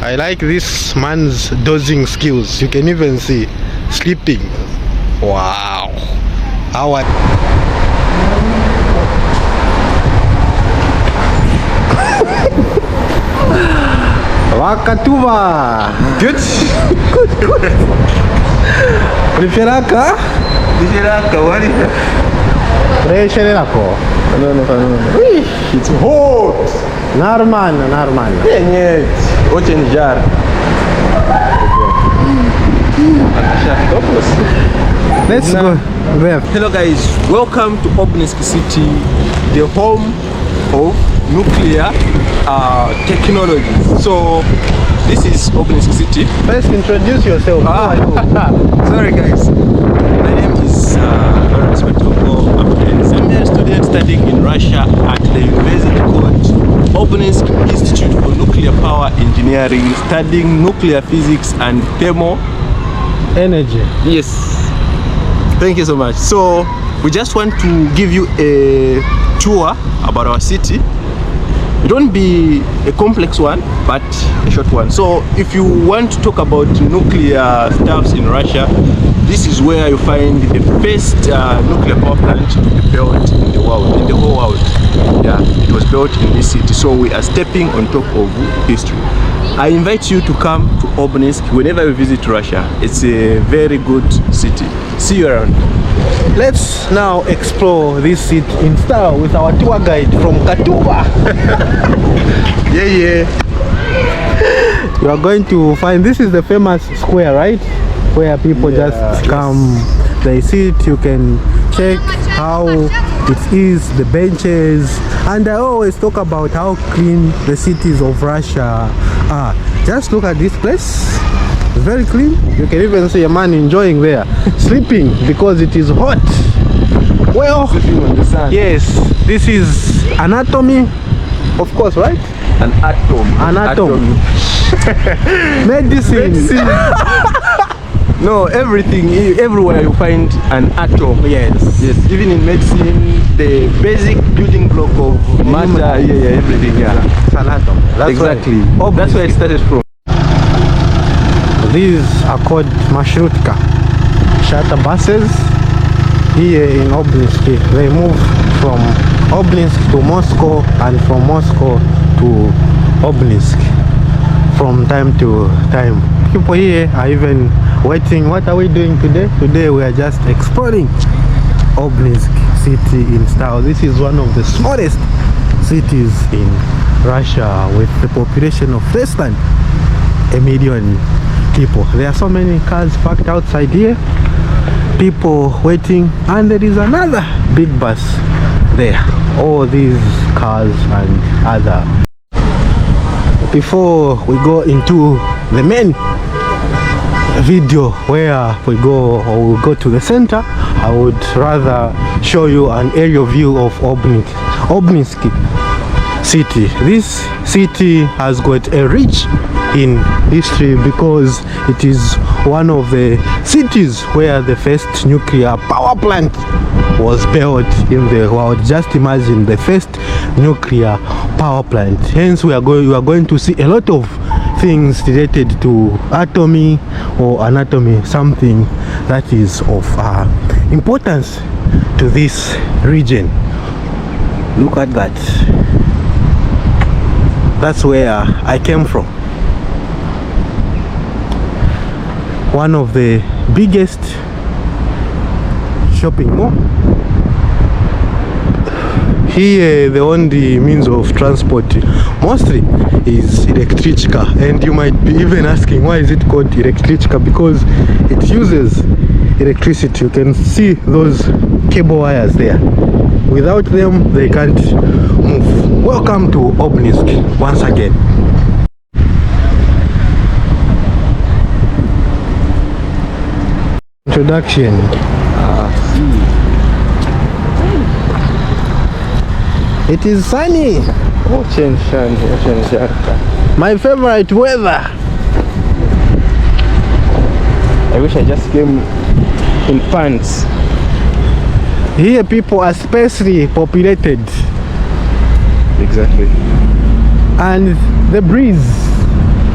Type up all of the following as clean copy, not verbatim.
I like this man's dozing skills. You can even see sleeping. Wow. How I Wakatuba. Good. Good. Preferaka? Preferaka, what is it? Preferako. No. It's hot. Normal. Нет. Очень жар. Let's go there. Hello guys, welcome to Obninsk city, the home of nuclear technology. So this is Obninsk city. First introduce yourself. Sorry guys, my name is very respectable. I'm a senior student studying in Russia at the university called Obninsk Institute for Nuclear Power Engineering, studying nuclear physics and thermal energy. Yes, thank you so much. So we just want to give you a tour about our city. It won't be a complex one, but a short one. So if you want to talk about nuclear stuffs in Russia, this is where you find the first nuclear power plant to be built in the world, in the whole world. Yeah, it was built in this city. So we are stepping on top of history. I invite you to come to Obninsk whenever you visit Russia. It's a very good city. See you around. Let's now explore this city in style with our tour guide from Katuba. Yeah. You are going to find, this is the famous square, right? Where people just come, they sit, you can check how it is, the benches. And I always talk about how clean the cities of Russia are. Just look at this place. It's very clean. You can even see a man enjoying there, sleeping because it is hot. Well, yes, this is anatomy, of course, right? An atom. Medicine. No, everything, everywhere you find an atom. Yes, even in medicine, the basic building block of matter, everything, it's an atom. That's exactly. Right. That's where it started from. These are called marshrutka, shuttle buses. Here in Obninsk, they move from Obninsk to Moscow and from Moscow to Obninsk from time to time. People here are even waiting. What are we doing today? Today we are just exploring Obninsk city in style. This is one of the smallest cities in Russia with the population of less than 1 million people. There are so many cars parked outside here, people waiting, and there is another big bus there. All these cars and other. Before we go into the main video where we go, or we'll go to the center, I would rather show you an aerial view of Obninsk city. This city has got a rich in history because it is one of the cities where the first nuclear power plant was built in the world. Just imagine the first nuclear power plant. Hence we are going to see a lot of things related to atomy or anatomy, something that is of importance to this region. Look at that. That's where I came from. One of the biggest shopping mall. Here the only means of transport mostly is electrichka, and you might be even asking why is it called electrichka, because it uses electricity. You can see those cable wires there. Without them they can't move. Welcome to Obninsk once again. Introduction. It is sunny. My favorite weather. I wish I just came in pants. Here people are sparsely populated. Exactly. And the breeze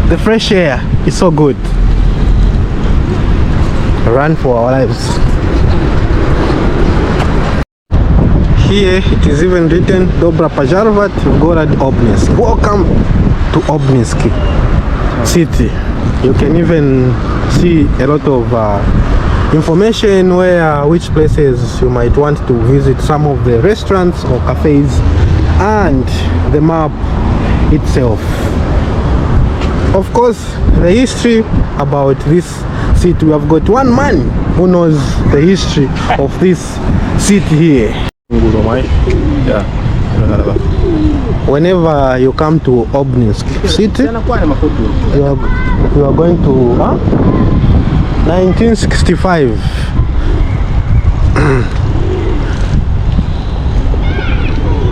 The fresh air is so good. Run for our lives. Here it is even written Dobra Pajarvat Gorod Obninsk. Welcome to Obninsk city. You can even see a lot of information where which places you might want to visit, some of the restaurants or cafes, and the map itself. Of course, the history about this city. We have got one man who knows the history of this city here. Yeah. Whenever you come to Obninsk city, you are going to 1965.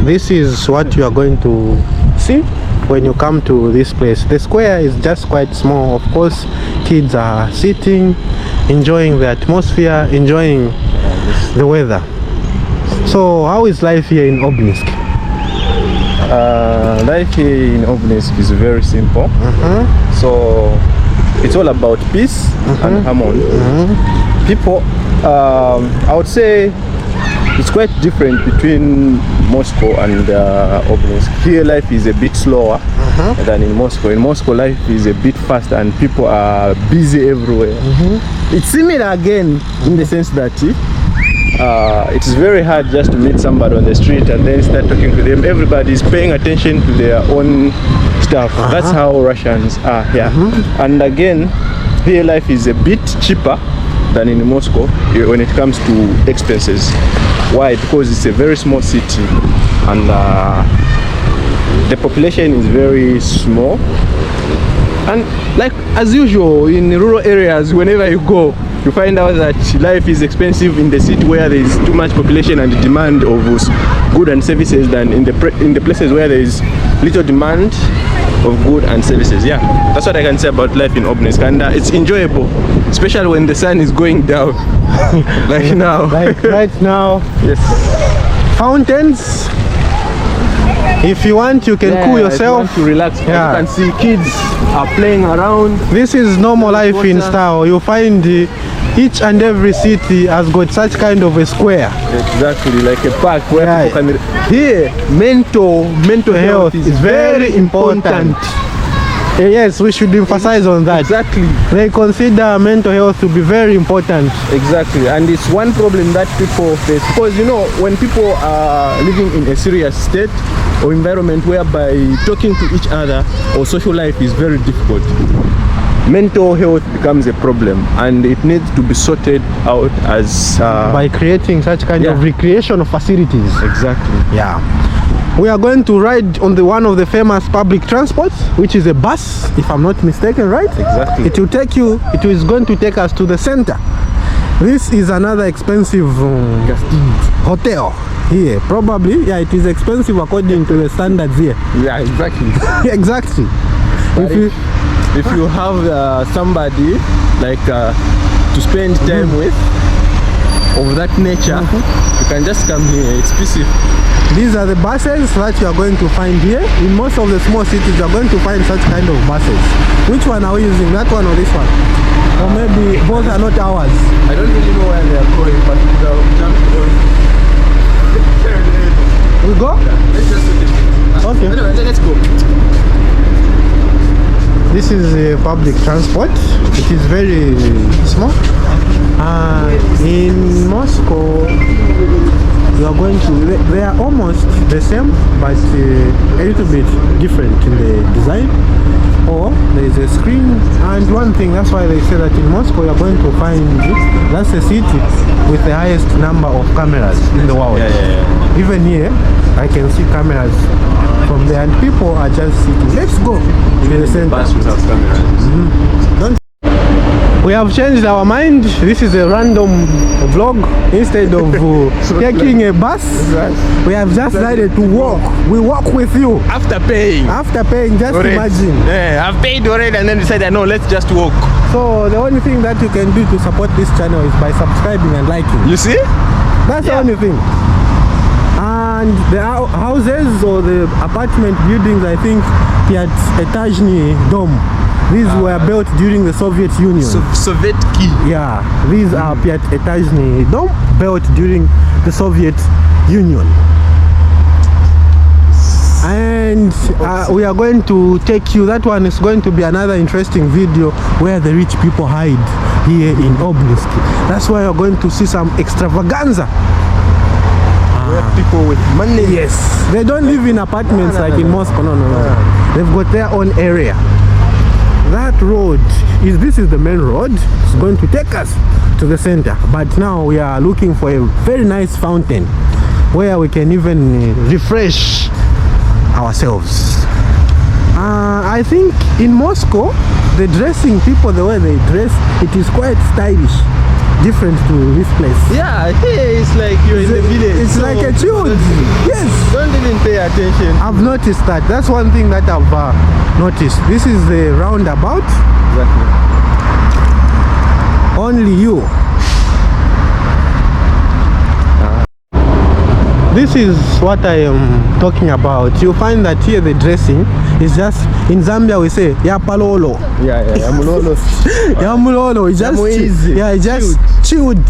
This is what you are going to see when you come to this place. The square is just quite small. Of course, kids are sitting, enjoying the atmosphere, enjoying the weather. So how is life here in Obninsk? Life here in Obninsk is very simple. So it's all about peace and harmony. People, I would say it's quite different between Moscow and Obninsk. Here life is a bit slower than in Moscow. In Moscow life is a bit faster and people are busy everywhere. It's similar again in the sense that it's very hard just to meet somebody on the street and then start talking to them. Everybody is paying attention to their own stuff. That's how Russians are here. And again, here life is a bit cheaper than in Moscow when it comes to expenses. Why? Because it's a very small city and the population is very small. And like as usual in rural areas, whenever you go, you find out that life is expensive in the city where there is too much population and demand of goods and services than in the places where there is little demand of goods and services. Yeah, that's what I can say about life in Obninsk, and it's enjoyable, especially when the sun is going down. Like now. Like right now. Yes. Fountains. If you want, you can cool yourself. To relax. You can see kids are playing around. This is normal life in style. You find each and every city has got such kind of a square. Exactly, like a park where people can. Here, mental health is very important. Yes, we should emphasize on that. Exactly. They consider mental health to be very important. Exactly, and it's one problem that people face because you know when people are living in a serious state or environment whereby talking to each other or social life is very difficult, mental health becomes a problem and it needs to be sorted out as by creating such kind of recreational facilities. Exactly. Yeah. We are going to ride on one of the famous public transports, which is a bus, if I'm not mistaken, right? Exactly. It will take you, it is going to take us to the center. This is another expensive hotel here. Probably, yeah, it is expensive according to the standards here. Yeah, exactly. Exactly. If you have somebody like to spend time with of that nature, you can just come here. It's peaceful. These are the buses that you are going to find here. In most of the small cities, you are going to find such kind of buses. Which one are we using? That one or this one? Or maybe both are not ours. I don't really know where they are going, but we will jump on. We go? Yeah, let's just do it. Okay. Anyway, let's go. This is a public transport. It is very small. In Moscow, you are going to, they are almost the same, but a little bit different in the design. Or there is a screen, and one thing, that's why they say that in Moscow you are going to find that's the city with the highest number of cameras in the world. Yeah. Even here, I can see cameras from there, and people are just sitting. Let's go to the center. Bus without cameras. We have changed our mind. This is a random vlog. Instead of taking a bus, we have just decided to walk. We walk with you. After paying. Just already. Imagine. Yeah, I've paid already and then decided, no, let's just walk. So the only thing that you can do to support this channel is by subscribing and liking. You see? That's the only thing. And the houses or the apartment buildings, I think, at Etajny Dome. These were built during the Soviet Union. Soviet key. Yeah, these are pięćetajne dom built during the Soviet Union. And we are going to take you, that one is going to be another interesting video where the rich people hide here in Obninsk. That's why you're going to see some extravaganza. Where people with money. Yes, they don't live in apartments like in Moscow. No. They've got their own area. That road this is the main road. It's going to take us to the center. But now we are looking for a very nice fountain where we can even refresh ourselves. I think in Moscow, the dressing, people, the way they dress, it is quite stylish, different to this place. Yeah, here it's like you're in the village. It's like a chilled. Yes. Don't even pay attention. I've noticed that. That's one thing that I've noticed. This is the roundabout. Exactly. Only you. This is what I am talking about. You find that here the dressing is just, in Zambia we say yapalolo. Yeah, yamulolo. Yamulolo. It's just easy. Yeah, it's just chilled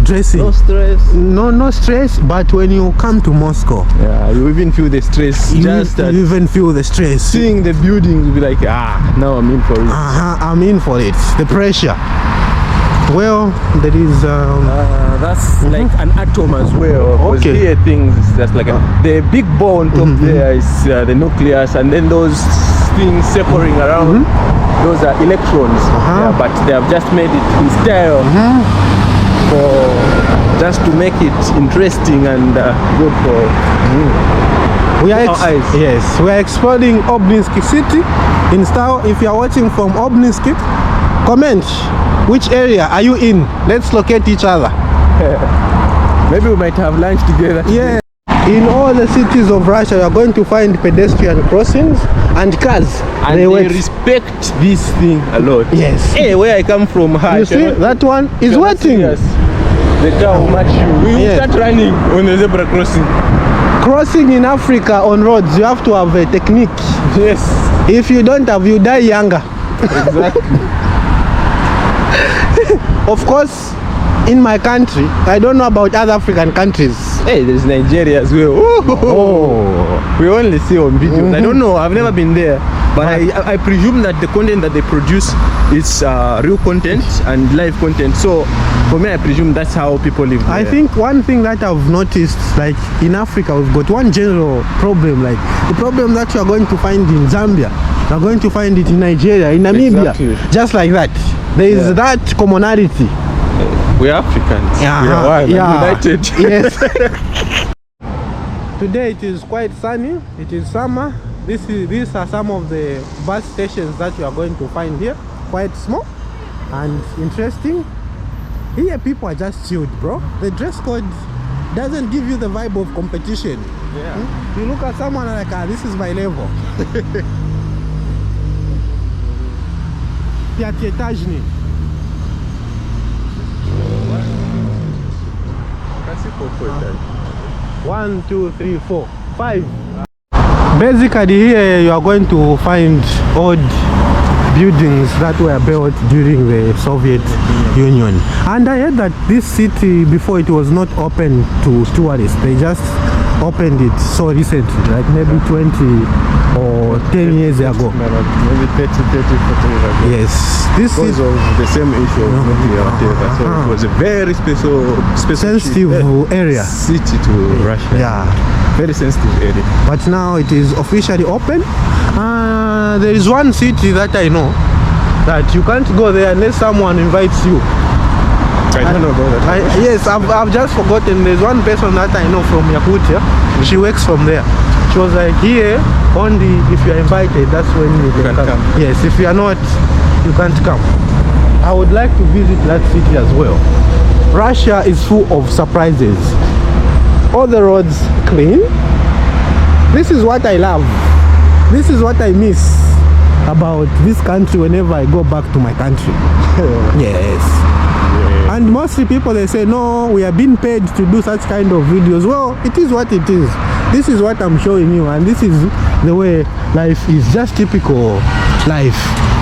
dressing. No stress. No stress. But when you come to Moscow, yeah, you even feel the stress. You even feel the stress. Seeing the buildings, you'll be like, now I'm in for it. I'm in for it. The pressure. Well, there is that's like an atom as well. Okay. Here things that's like the big ball on top there is the nucleus, and then those things circling around, those are electrons. Yeah, but they have just made it in style for just to make it interesting and good for we are our eyes. Yes, we are exploring Obninsk city in style. If you are watching from Obninsk, comment which area are you in. Let's locate each other. Maybe we might have lunch together. Yeah. In all the cities of Russia, you are going to find pedestrian crossings and cars. And they respect this thing a lot. Yes. Hey, where I come from, you see, that one is waiting. The car will match you. We will start running on the zebra crossing. Crossing in Africa on roads, you have to have a technique. Yes. If you don't have, you die younger. Exactly. Of course, in my country, I don't know about other African countries. Hey, there's Nigeria as well. Oh. We only see on videos. I don't know, I've never been there. But I presume that the content that they produce is real content and live content. So for me, I presume that's how people live there. I think one thing that I've noticed, like in Africa, we've got one general problem. Like the problem that you are going to find in Zambia, you are going to find it in Nigeria, in Namibia, just like that. There is that commonality. We are Africans. We are one, united. Yes. Today it is quite sunny. It is summer. These are some of the bus stations that you are going to find here. Quite small and interesting. Here people are just chilled, bro. The dress code doesn't give you the vibe of competition. Yeah. You look at someone like, this is my level. Pięćetajne. 1, 2, 3, 4, 5. Basically here you are going to find old buildings that were built during the Soviet Union. And I heard that this city before it was not open to tourists. They just opened it so recently, like maybe 20 or 10 years ago. Maybe 30, 40 years ago. Yes. This because of the same issue of nuclear whatever. So it was a very sensitive area. City to Russia. Yeah. Very sensitive area. But now it is officially open. There is one city that I know that you can't go there unless someone invites you. I don't know about that. Yes, I've just forgotten. There's one person that I know from Yakutia. She works from there. She was like, here, only if you are invited, that's when you can come. Yes, if you are not, you can't come. I would like to visit that city as well. Russia is full of surprises. All the roads clean. This is what I love. This is what I miss about this country whenever I go back to my country. Yes. And mostly people, they say, no, we are being paid to do such kind of videos. Well, it is what it is. This is what I'm showing you, and this is the way life is. Just typical life.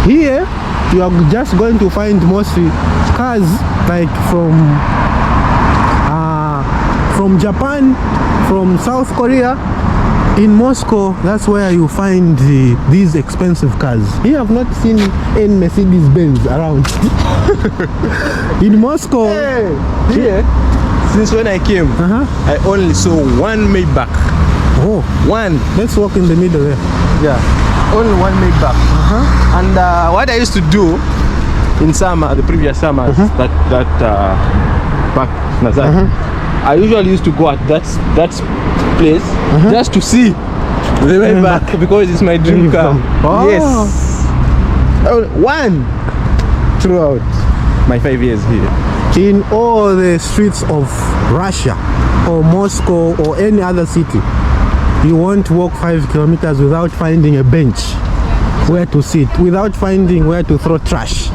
Here you are just going to find mostly cars like from Japan, from South Korea. In Moscow, that's where you find these expensive cars. Here I've not seen any Mercedes-Benz around. In Moscow, here, since when I came, I only saw one Maybach. Oh, one. Let's walk in the middle there. Yeah, only one Maybach. And what I used to do in summer, the previous summers, back Nazar, I usually used to go at that place just to see the Maybach because it's my dream car. Oh. Yes, one throughout my 5 years here. In all the streets of Russia or Moscow or any other city, you won't walk 5 kilometers without finding a bench where to sit, without finding where to throw trash.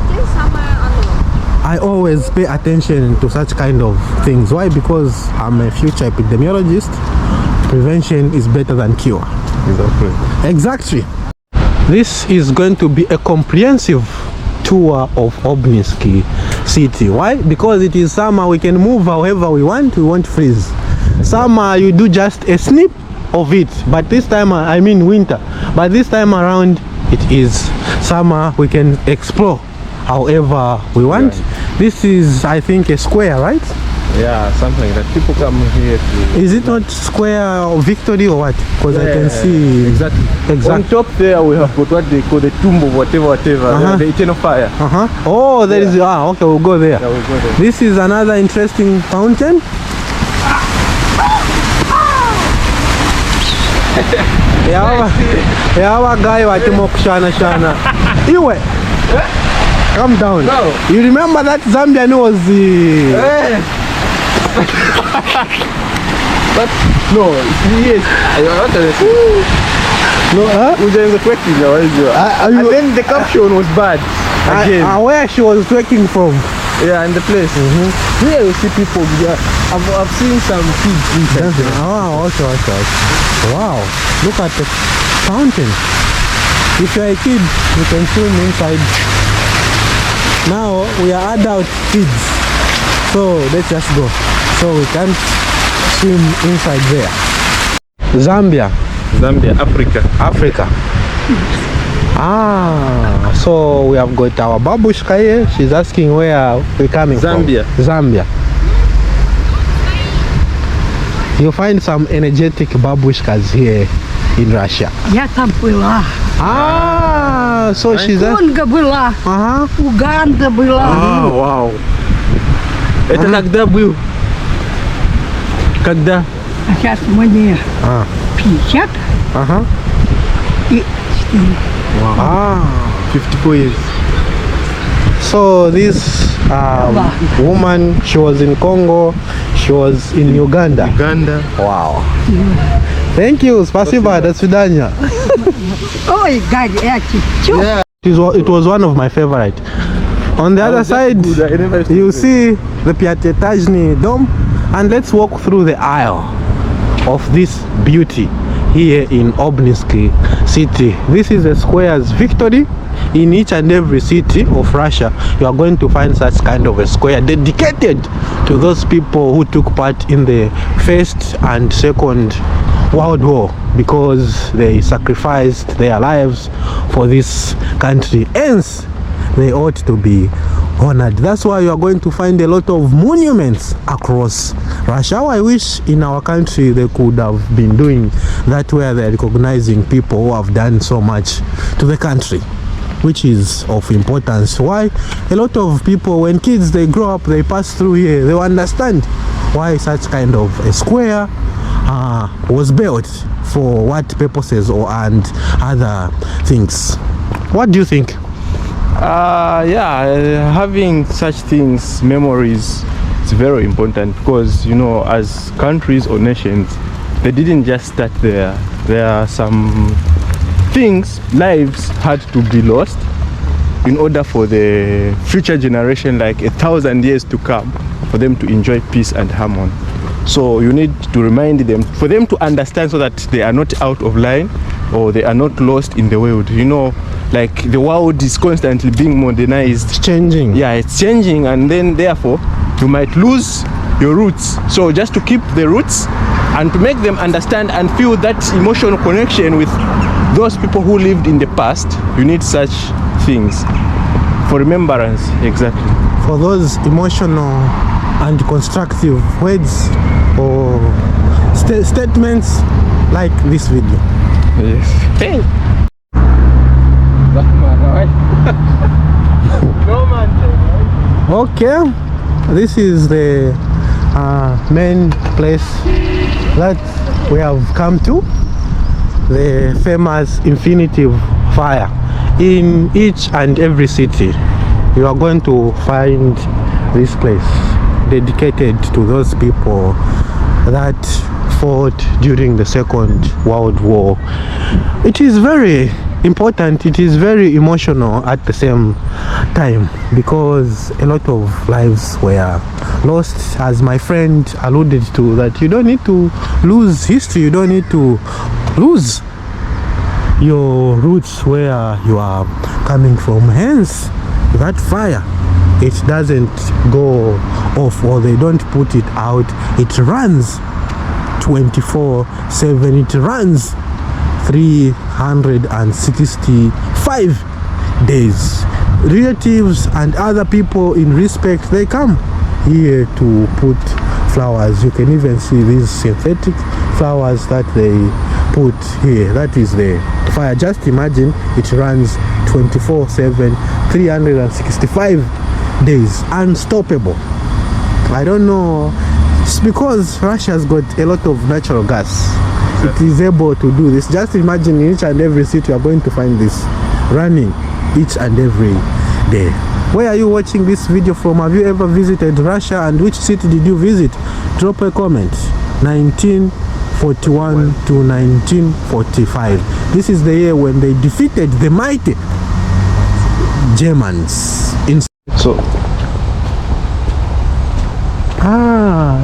I always pay attention to such kind of things. Why? Because I'm a future epidemiologist. Prevention is better than cure. Exactly. This is going to be a comprehensive tour of Obninsk city. Why? Because it is summer, we can move however we won't freeze. Summer you do just a snip of it, but this time I mean winter, but this time around it is summer, we can explore however we want. This is, I think, a square, right? Yeah, something that people come here to. Is it not square or Victory or what? Because I can see exactly. On top there we have got what they call the tomb of whatever, the eternal fire. Oh, there is. Okay, we'll go there. Yeah, we'll go there. This is another interesting fountain. Yeah, guy shana. Iwe, calm down. No. You remember that Zambian was the. But no, yes. No, and then the caption was bad again. Where she was trekking from? Yeah, and the place. Here you see people. Yeah, I've seen some kids inside there. Oh, okay. Wow, look at the fountain. If you're a kid, you can swim inside. Now we are adult kids, so let's just go. So we can't swim inside there. Zambia, Africa. So we have got our babushka here. She's asking where we're coming from. Zambia. You find some energetic babushkas here in Russia. Я там была. So she's Конго была. Уганда была. Вау. Это когда был? Когда? А сейчас мне 50 и 4. 54 years. So this woman, she was in Congo, she was in Uganda. Wow. Thank you. Спасибо. До свидания. Ой, горячий. Yeah. It was one of my favorite. On the other side, you see the Piatetazhny Dome, and let's walk through the aisle of this beauty here in Obninsk city. This is a square's Victory. In each and every city of Russia, you are going to find such kind of a square dedicated to those people who took part in the First and Second World War, because they sacrificed their lives for this country. Hence, they ought to be honored. That's why you are going to find a lot of monuments across Russia. I wish in our country they could have been doing that, where they're recognizing people who have done so much to the country, which is of importance. Why? A lot of people, when kids they grow up, they pass through here, they understand why such kind of a square was built, for what purposes and other things. What do you think? Yeah, having such things, memories, it's very important, because you know, as countries or nations, they didn't just start there. There are some things, lives had to be lost in order for the future generation, like 1,000 years to come, for them to enjoy peace and harmony. So you need to remind them, for them to understand, so that they are not out of line or they are not lost in the world. You know, like the world is constantly being modernized. It's changing. Yeah, it's changing, and then therefore you might lose your roots. So just to keep the roots and to make them understand and feel that emotional connection with those people who lived in the past, you need such things for remembrance. Exactly. For those emotional and constructive words or statements like this video. Yes. Hey. Okay, this is the main place that we have come to, the famous infinitive fire. In each and every city you are going to find this place dedicated to those people that fought during the Second World War. It is very important, it is very emotional at the same time, because a lot of lives were lost, as my friend alluded to, that you don't need to lose history, you don't need to lose your roots where you are coming from. Hence that fire, it doesn't go off, or they don't put it out, it runs 24/7, it runs 365 days. Relatives and other people in respect, they come here to put flowers. You can even see these synthetic flowers that they put here. That is the fire. Just imagine, it runs 24/7, 365 days, unstoppable. I don't know, it's because Russia's got a lot of natural gas. It is able to do this. Just imagine, in each and every city you are going to find this running each and every day. Where are you watching this video from? Have you ever visited Russia, and which city did you visit? Drop a comment. 1941 to 1945. This is the year when they defeated the mighty Germans. So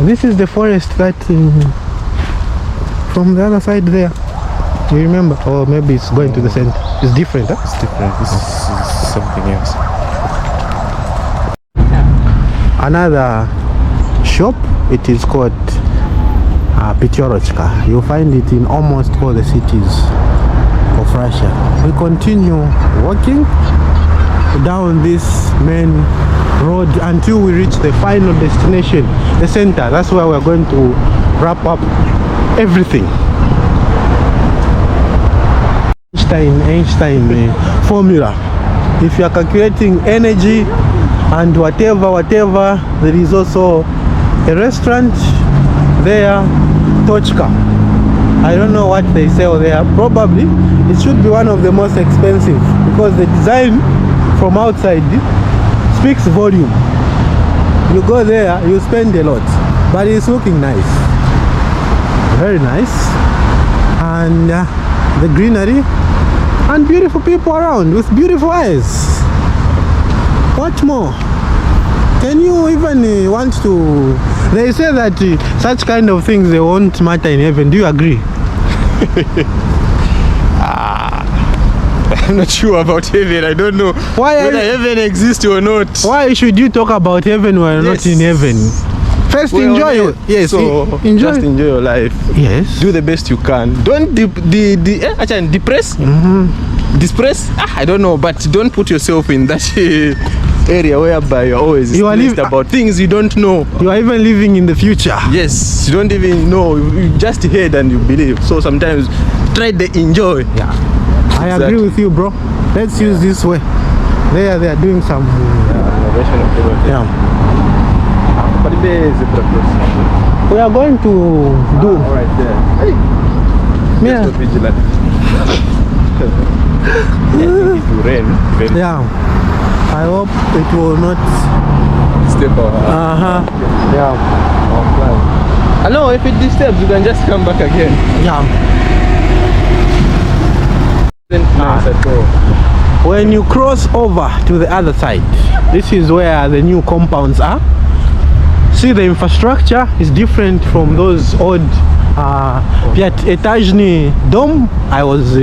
this is the forest that from the other side there. Do you remember? Or maybe it's going to the center. It's different, huh? it's different. This is something else. Another shop, it is called Petyorochka. You'll find it in almost all the cities of Russia. We continue walking down this main road until we reach the final destination, the center. That's where we're going to wrap up everything. Einstein formula. If you are calculating energy and whatever, there is also a restaurant there, Tochka. I don't know what they sell there. Probably it should be one of the most expensive, because the design from outside speaks volume. You go there, you spend a lot, but it's looking nice, very nice, and the greenery and beautiful people around with beautiful eyes. What more can you even want to? They say that such kind of things, they won't matter in heaven. Do you agree? I'm not sure about heaven. I don't know whether heaven exists or not. Why should you talk about heaven when you're not in heaven? First, enjoy it. Yes, so enjoy. Just enjoy your life. Yes. Do the best you can. Don't depress. Depress. I don't know, but don't put yourself in that area whereby you're always stressed about things you don't know. You are even living in the future. Yes, you don't even know. You just heard and you believe. So sometimes try to enjoy. Yeah, I agree with you, bro. Let's use this way. They are doing some innovation of everything. yeah. We are going to do right there. Hey. Yeah. Just vigilant. It will rain. Yeah. I hope it will not Step on. Yeah. I know if it disturbs, you can just come back again. Yeah. Nice at all. When you cross over to the other side, this is where the new compounds are. See, the infrastructure is different from those old Piat Etajny dome I was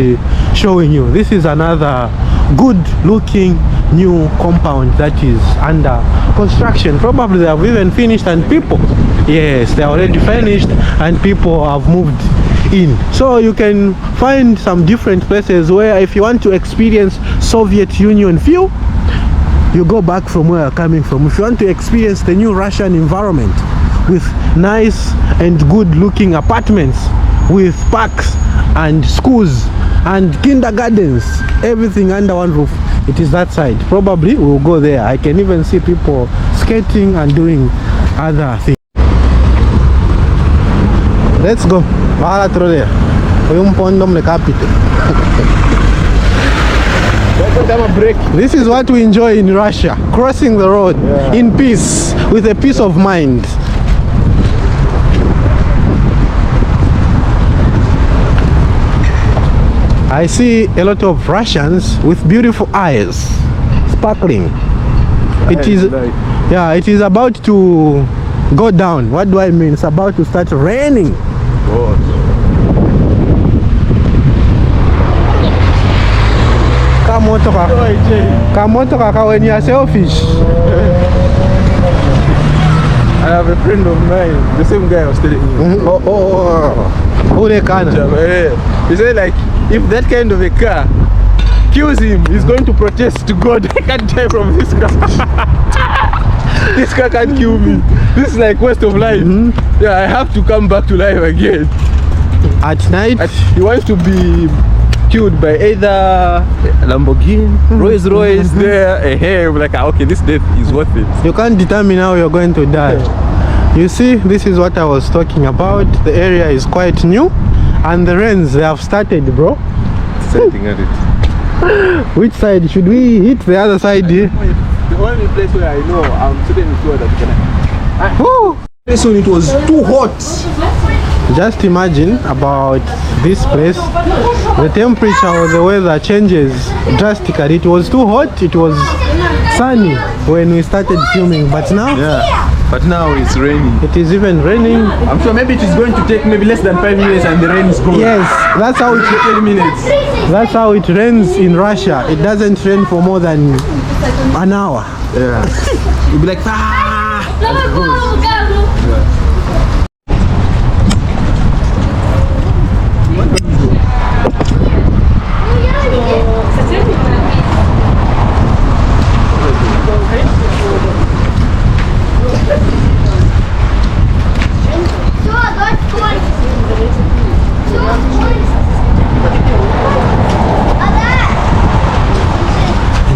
showing you. This is another good looking new compound that is under construction. Probably they have even finished, and people, yes, they are already finished and people have moved in. So you can find some different places where if you want to experience Soviet Union feel, you go back from where you're coming from. If you want to experience the new Russian environment with nice and good looking apartments with parks and schools and kindergartens, everything under one roof, it is that side. Probably we'll go there. I can even see people skating and doing other things. Let's go. This is what we enjoy in Russia, crossing the road in peace, with a peace of mind. I see a lot of Russians with beautiful eyes, sparkling. It is, yeah, it is about to go down. What do I mean? It's about to start raining. Kamoto kaka, when you are selfish. I have a friend of mine, the same guy I was telling you. He said like, if that kind of a car kills him, he's going to protest to God. I can't die from this car. This car can't kill me. This is like waste of life. Yeah, I have to come back to life again. At night, he wants to be killed by either Lamborghini, Rolls Royce, there, like, okay, this death is worth it. You can't determine how you're going to die. You see, this is what I was talking about. The area is quite new, and the rains, they have started, bro. Starting at it. Which side? Should we hit the other side here? The only place where I know, I'm certain sure that we can. Very soon it was too hot. Just imagine about this place. The temperature or the weather changes drastically. It was too hot, it was sunny when we started filming, but now, but now it's raining. It is even raining. I'm sure maybe it is going to take maybe less than 5 minutes and the rain is gone. Yes, that's how it 10 minutes. That's how it rains in Russia. It doesn't rain for more than an hour. Yeah. You'll be like,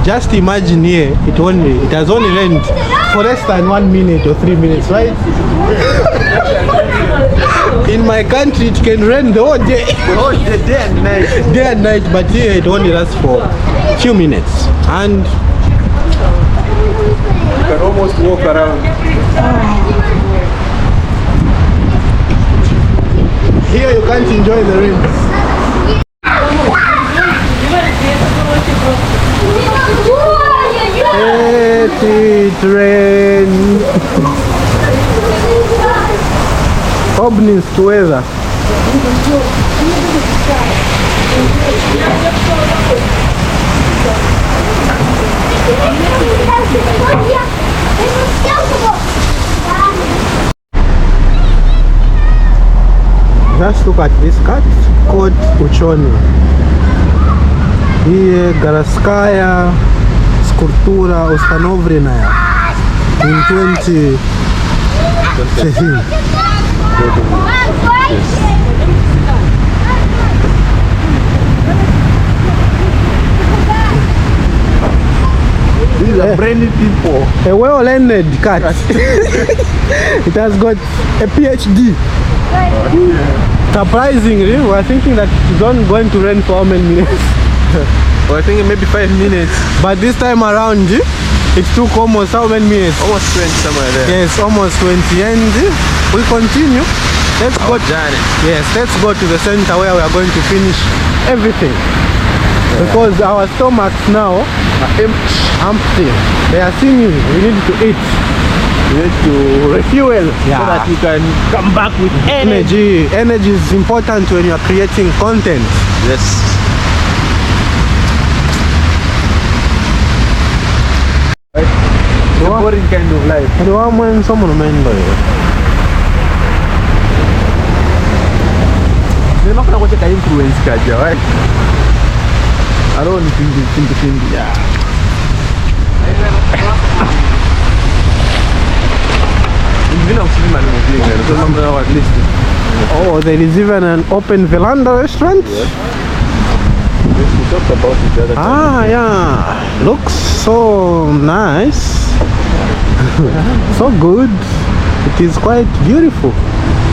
Just imagine here, it has only rained for less than 1 minute or 3 minutes, right? In my country, it can rain the whole day. Day and night. Day and night, but here it only lasts for a few minutes. And you can almost walk around. Here you can't enjoy the rain. Let it rain. Obninsk weather. Just look at this cat called Uchoni. Here, Garaskaya Skulptura установленная in 2013. These are brainy people. A well-learned cat. It has got a PhD. Surprisingly, we are thinking that it's not going to rain for how many minutes? Well, I think maybe 5 minutes. But this time around, it took almost how many minutes? Almost 20 somewhere there. Yes, almost 20. And we continue. Let's go. Yes, let's go to the center where we are going to finish everything. Because our stomachs now are empty. They are singing. We need to eat. We need to refuel so that we can come back with energy. Energy is important when you are creating content. Yes. boring kind of life. The one when someone remember. They're not going to take influence, Kaja, right? I don't think. Yeah. Oh, there is even an open veranda restaurant? Yes. We talked about it the other time. Ah, yeah. Looks so nice. So good. It is quite beautiful.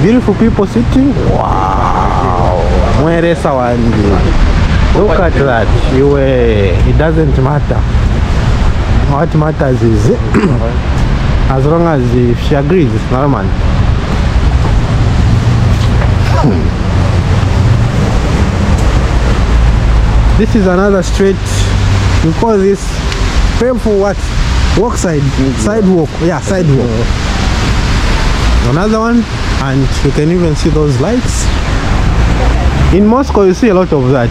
Beautiful people sitting. Wow. Mweresa wangu. Look at that. It doesn't matter. What matters is as long as she agrees, it's normal. This is another street. We call this painful what? Walk side. Sidewalk. Yeah, sidewalk. Another one, and you can even see those lights. In Moscow, you see a lot of that.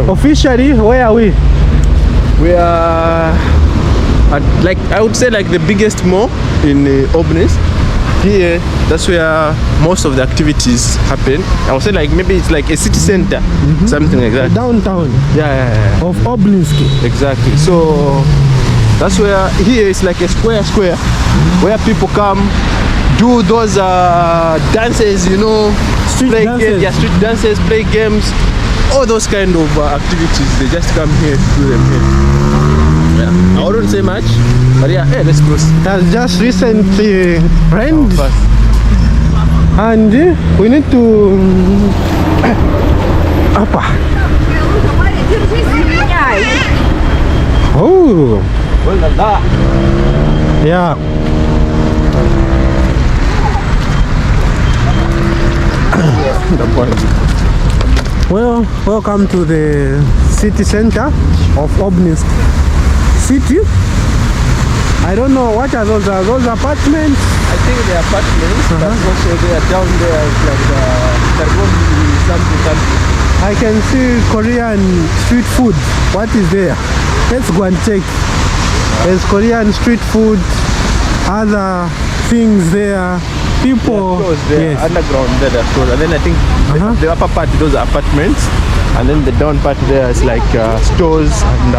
Officially, where are we? We are at, like, I would say, like the biggest mall in Obninsk. Here, that's where most of the activities happen. I would say, like, maybe it's like a city center, something like that. Downtown Yeah. of Obninsk. Exactly. So that's where here is like a square where people come do those dances, you know, Street play dances. games, yeah, street dances, play games, all those kind of activities. They just come here to do them here. Yeah. I wouldn't say much, but yeah, hey, let's close. Has just recently rained, Fast. and we need to Apa. Oh, yeah. Well, welcome to the city center of Obninsk city. I don't know what are those apartments. I think the apartments, but also they are down there like something. I can see Korean street food. What is there? Let's go and check. There's Korean street food, other things there. People, There are underground there, there are stores. And then I think the upper part, those are apartments, and then the down part there is like stores and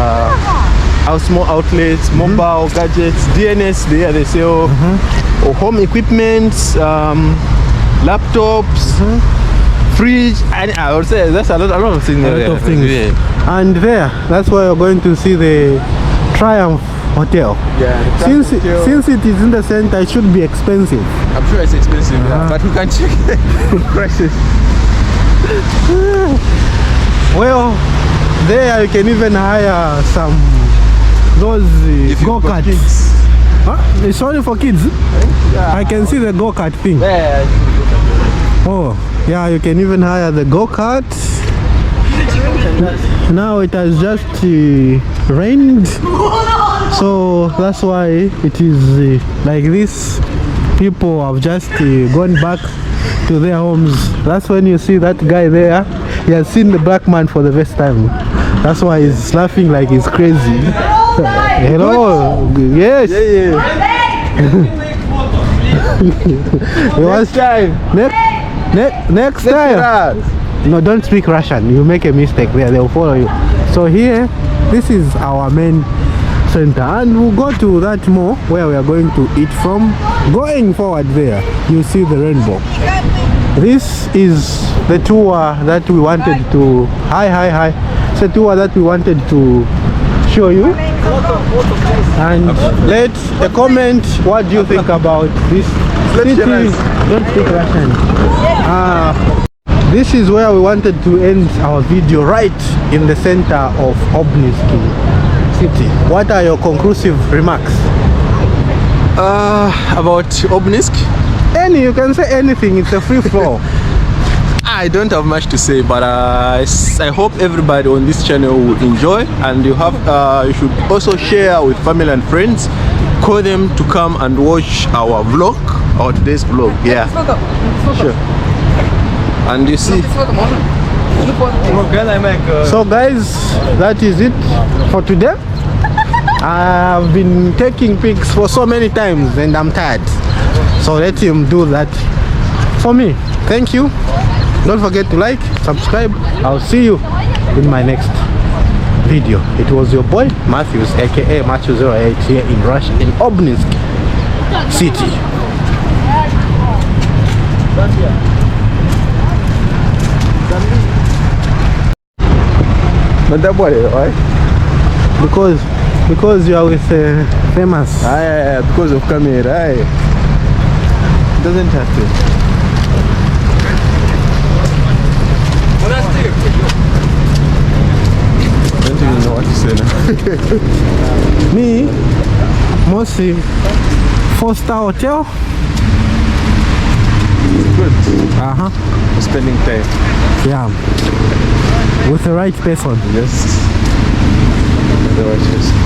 small outlets, mobile gadgets, DNS. There they sell home equipment, laptops, fridge, and I would say that's a lot of things. a lot of things. Yeah. And there, that's where you're going to see the Triumph Hotel. Yeah. Since it is in the center, it should be expensive. I'm sure it's expensive, yeah, but we can check the prices. Well, there you can even hire some those go-karts. Huh? It's only for kids. Yeah. I can see the go-kart thing. Yeah. Oh, yeah, you can even hire the go-kart. Now it has just rained, so that's why it is like this. People have just gone back to their homes. That's when you see that guy there. He has seen the black man for the first time. That's why he's laughing like he's crazy. Hello. Yes. Next time. Next time. No, don't speak Russian. You make a mistake there, they'll follow you. So here, this is our main center, and we'll go to that mall where we are going to eat from. Going forward there, you see the rainbow. This is the tour that we wanted to it's the tour that we wanted to show you. And let a comment, what do you think about this city? Don't speak Russian. This is where we wanted to end our video, right in the center of Obninsk city. What are your conclusive remarks? About Obninsk? You can say anything, it's a free flow. I don't have much to say, but I hope everybody on this channel will enjoy, and you should also share with family and friends. Call them to come and watch our vlog, our today's vlog. Yeah, sure. And you see, So guys, that is it for today. I've been taking pics for so many times and I'm tired. So let him do that for me. Thank you. Don't forget to like, subscribe. I'll see you in my next video. It was your boy Matthews, aka Matthew08 here in Russia, in Obninsk city. But that boy, right? Because you are with famous. Because of camera, right? Doesn't have to. I don't even know what to say now. Me, mostly 4-star hotel. Good. For spending time. Yeah. With the right person. Yes. The right person.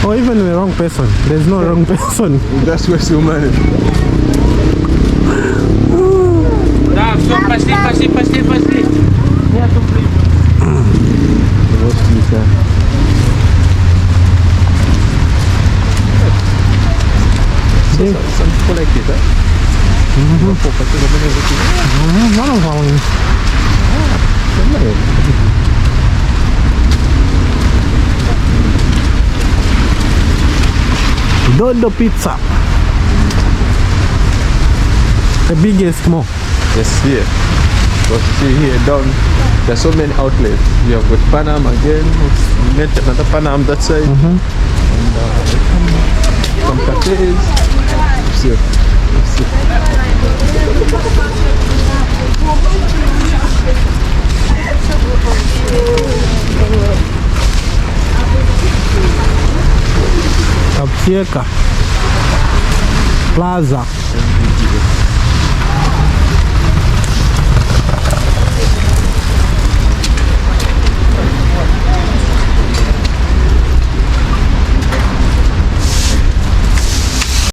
Or even the wrong person. There's no wrong person. That's where so money. Пошли. Some people like it, huh? Dodo Pizza. The biggest mall. Yes, here. But see here down, there's so many outlets. You have got Panam again, we met another Panam that side. And some cafes. See. Aptieka Plaza.